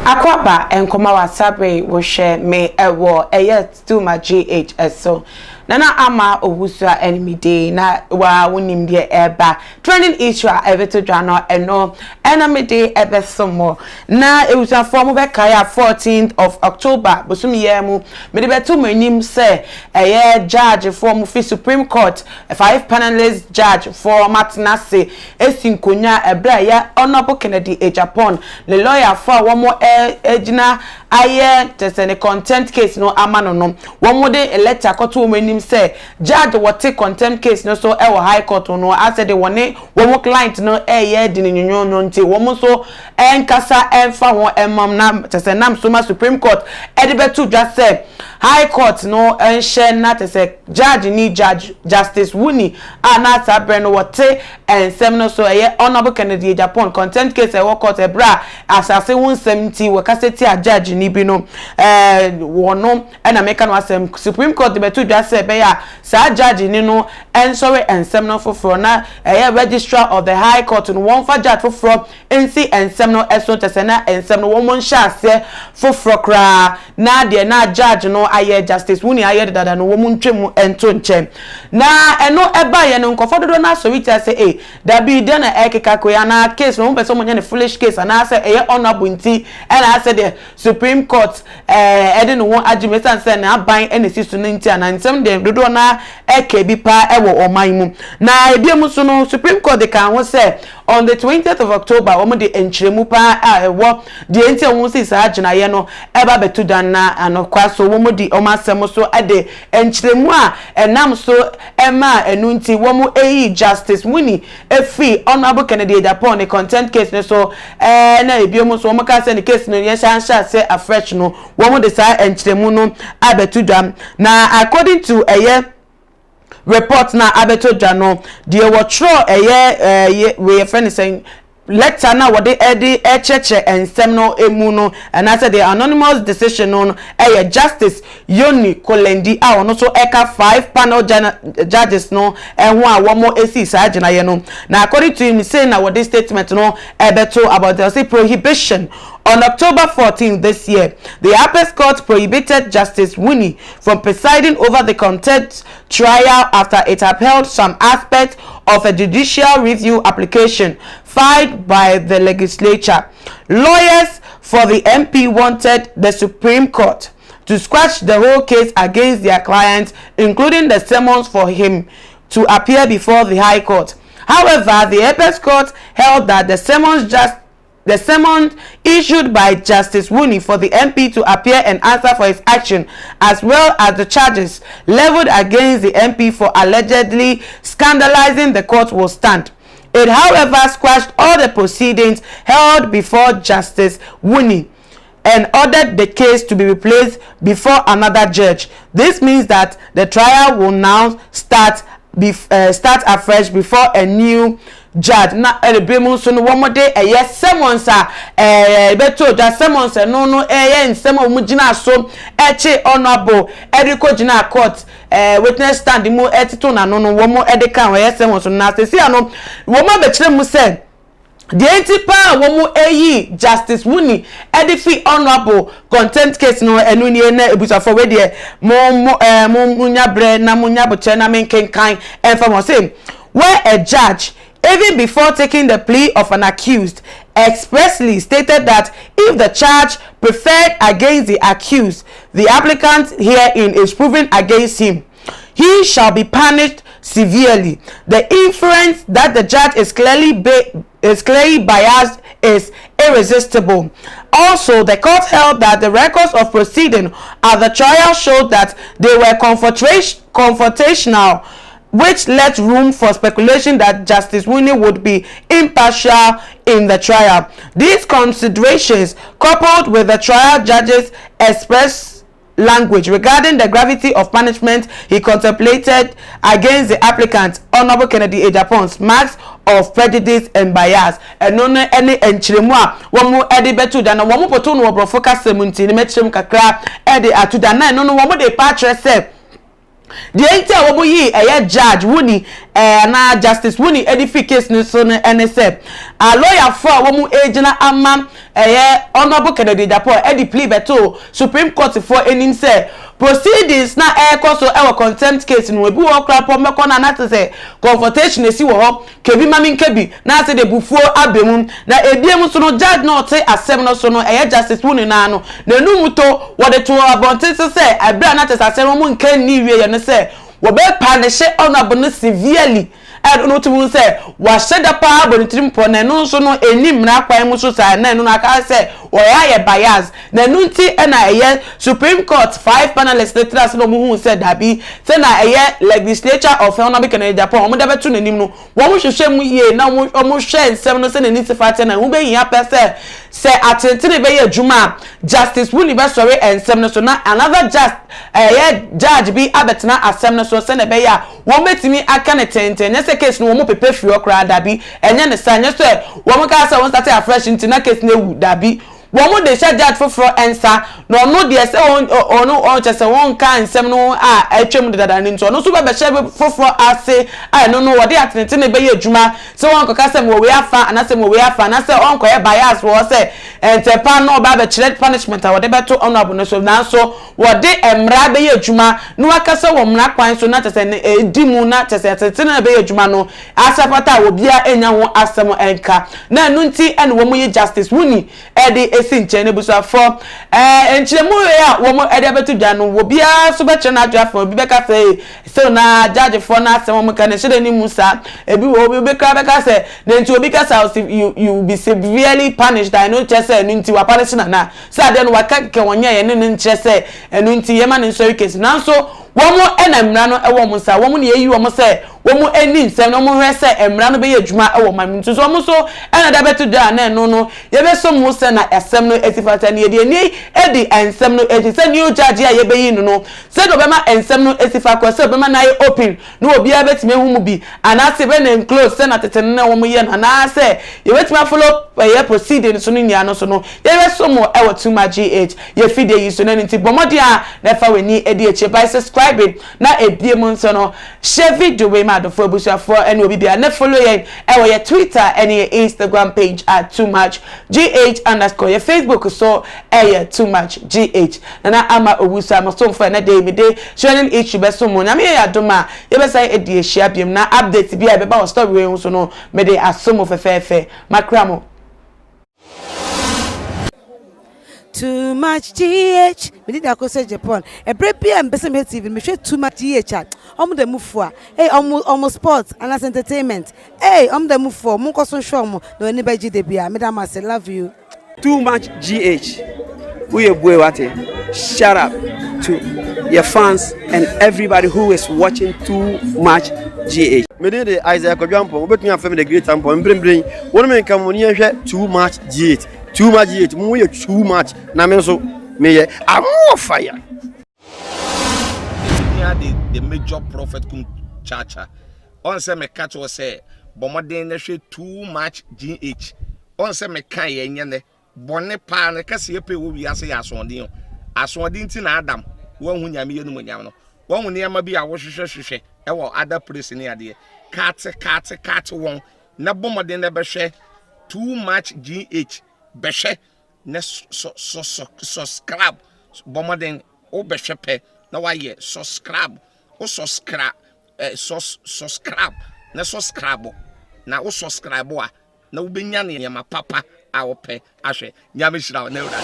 Akwaba enkoma wasabre wo hwe me ewo eye still my GHS so nana ama owusua enemy day na wa wonim de eba trending issue a ebeto dwano eno enemy day ebe somo na ewusua form be kaya 14th of October bosum yemu me de beto manim say eye judge for fi Supreme Court 5 panelist judge for Matinase esinkonya ebra ya Honorable Kennedy Agyapong the lawyer for one more ejina aye tese ne contempt case no amano no one more de letter koto manim say judge what take contempt case no so e high court no as the one more client no ye di nyonyo no nti wo so enkasa enfa won emam na tese nam so ma Supreme Court e de betu just say high court no enhye na tese judge ni judge justice Wuni ana sabre no what ensem no so ye Honorable Kennedy Agyapong contempt case e wo court e bra asase 170 we kaseti a judge ni bi no wono na meka no asem Supreme Court de betu just say be ya sa judge ni no ensori ensem no foforo na registrar of the high court no one for judge foforo ensi ensem no eso tese na ensem no won hye ase foforo kra na de na judge no aye justice Wuni aye dada no wo ntwem ento nche na eno eba ye no nkofododo na so wita say da bi de na ekeka ko ya na case no person monye ne foolish case na say eye honorable nti na say the Supreme Court ede no won argument say na aban ene sisu no nti na nsem de dodo na eke bi pa ewo oman mu na ebiem so no Supreme Court de kan ho say on the 20th of October omo de enchiremu pa ewo de enti won si sa agina ye no eba betu dan na anokwa so womo di omasem so ade enchiremu a enam so ema enu nti womo eyi justice Wuni efi Honorable Kennedy Agyapong the contempt case no so na ebiem so womo ka say the case no ye shansha say afresh no womo de sa enchiremu no abetu dan na according to report na abeto dwano de wotro we friend saying letter na wode edi echeche ensem no emu no and I said the anonymous decision no justice Yoni Kolendi a ono so eka 5 panel judges no ehun a womo esi sa agina ye no na according to him say na wode statement no ebeto about the prohibition. On October 14 this year, the Appeals Court prohibited Justice Wuni from presiding over the contempt trial after it upheld some aspects of a judicial review application filed by the legislature. Lawyers for the MP wanted the Supreme Court to squash the whole case against their clients, including the summons for him to appear before the High Court. However, the Appeals Court held that the summons issued by Justice Wuni for the MP to appear and answer for his action, as well as the charges leveled against the MP for allegedly scandalizing the court, will stand. It, however, squashed all the proceedings held before Justice Wuni and ordered the case to be replaced before another judge. This means that the trial will now start afresh before a new judge. Na elebemu so no womo de summons beto just summons no nsem omugina so eche honorable ediko gina court witness stand mu etito na no womo edika summons na sesi ano womo be kire mu say the antipa womo Justice Wuni edifi honorable contempt case no enu nie na ebusafo we de mo munya bre na munya boche na menkenkan enfamo say where a judge, even before taking the plea of an accused, expressly stated that if the charge preferred against the accused, the applicant herein is proven against him, he shall be punished severely. The inference that the judge is clearly biased is irresistible. Also, the court held that the records of proceeding at the trial showed that they were confrontational, which left room for speculation that Justice Wuni would be impartial in the trial. These considerations, coupled with the trial judge's express language regarding the gravity of punishment he contemplated against the applicant, Honorable Kennedy Agyapong's marks of prejudice and bias. And no any enchiremu a womo edi betu da na womo poto no obrofo kasemunti ni mechirem kakra edi atuda na no womo de pa tre se the enti a wobo yi judge Wuni na justice Wuni edify case ni so no ene se a lawyer for wo agena ama honorable Kennedy Agyapong edi plea beto Supreme Court for enim se proceedings na so contempt case no ebi wo kra pom meko na na say confrontation esi wo ho kebi mami nkebi na say de bufuo abemu na ebiem so no judge no te asem no so no justice Wuni na no na numuto wo de to abonte say abra na te asem mo nkan ni wie ye no say wo be punish honorable no severely and no to say wa sheda pa bonitrim po na no so no enim na kwan mu so say na no na ka say o ya bias na no nti na Supreme Court 5 panelists letters no mu hu say dabi say na legislature of honorable Kennedy Agyapong omo da betu nanim no wo mo hwehwe mu ye na omo hwe nsem no say na niti fate na hu be yin apese say atentene be adwuma justice Wuni be sorry ensem no so na another judge be abetena asem no so say na be ya wo metimi aka ne tenten say case no wo pepe free okra dabi enye ne sa nye so wo mo ka say won start afresh into na case na ewu dabi wo mo de judge for ensa no no de say on chese won kan nsem no atwem de dada nto no so be she for ase no wo de atente ne be ye adwuma say won ka say mo we afa ana say mo we afa na say on ko ye bias wo say entepa no ba be chere punishment wo de beto honorable no so na so wo de emra be ye adwuma no aka say wo mra kwan so na chese edimu na chese atente ne be ye adwuma no asapata wo bia enya ho asem enka na nu nti ene wo mo ye justice Wuni esinche ne busa for enchiremu ya wo mo ede betu dwa no wo bia so be kire na adwa for bi be ka say so na judge for na asem mo ka ne shede ni musa ebi wo be ka say na nti obi ka say you be severely punished. I know chese enu nti wa punish na say then wa ka ke wonya ye ne nche say enu nti ye ma ne so case na so wo mo enamra no ewo mo sa wo mo ne yi wo mo say wo mo eni nsem no mo hwe say emra no be ye adwuma ewo mam nti so mo so ena da betu da na eno no ye be so mo say na esem no esifata ne ye ni edi ensem no edi say new judge ya ye be yi no say do be ma ensem no esifa ko say be ma na ye open no obi a betime hu mu bi ana say be na close say na tetene na wo mo ye na na say ye betime follow ye proceeding so no nia no so no ye be so mo ewo too much gh ye feed ye so na nti bomodi a na fa weni edi eche by subscribe na ebie mu nso no share video we ma do for busuafo ene obi bia na follow ye ewo ye Twitter ene ye Instagram page at too much gh_ ye Facebook so too much gh na ama owusa mo so mfa na dey me dey sharing each be so mo na me ya doma ye be say edi ehia biem na update bia be ba o story we so no me dey asomo fefefe makramo. Too much GH. We need to go to Japan. A brave and best TV. Me share too much GH. The move for. Hey, almost sports and as entertainment. Hey, the move for. Munko so show mo. No anybody GDB. Madam, I say love you. Too much GH. We boy what? Shout out to your fans and everybody who is watching Too Much GH. Me dey the Isaac Agyapong. We between am the great tempo. Bring. One man come when you hear Too Much GH. Too much yet, more too much. Na me so me I'm more fire. The major prophet kum chacha. On say me catch was say, bomoden na hwe too much GH. On say me kan ye nyane, bone pa na kase ye pe wo wi ase ya asondin. Asondin ti na Adam, wo hu nyame ye no nyam no. Wo hu ne ma bi a wo hwehwehwehwe e wo other place ni ade. Kat won na bomoden na be hwe too much GH. Beshe ne subscribe bomoden o beshe pe na wa ye subscribe o subscribe subscribe na subscribe na o subscribe a na wo benya ne ma papa a wo pe ahwe nyame hira na ewura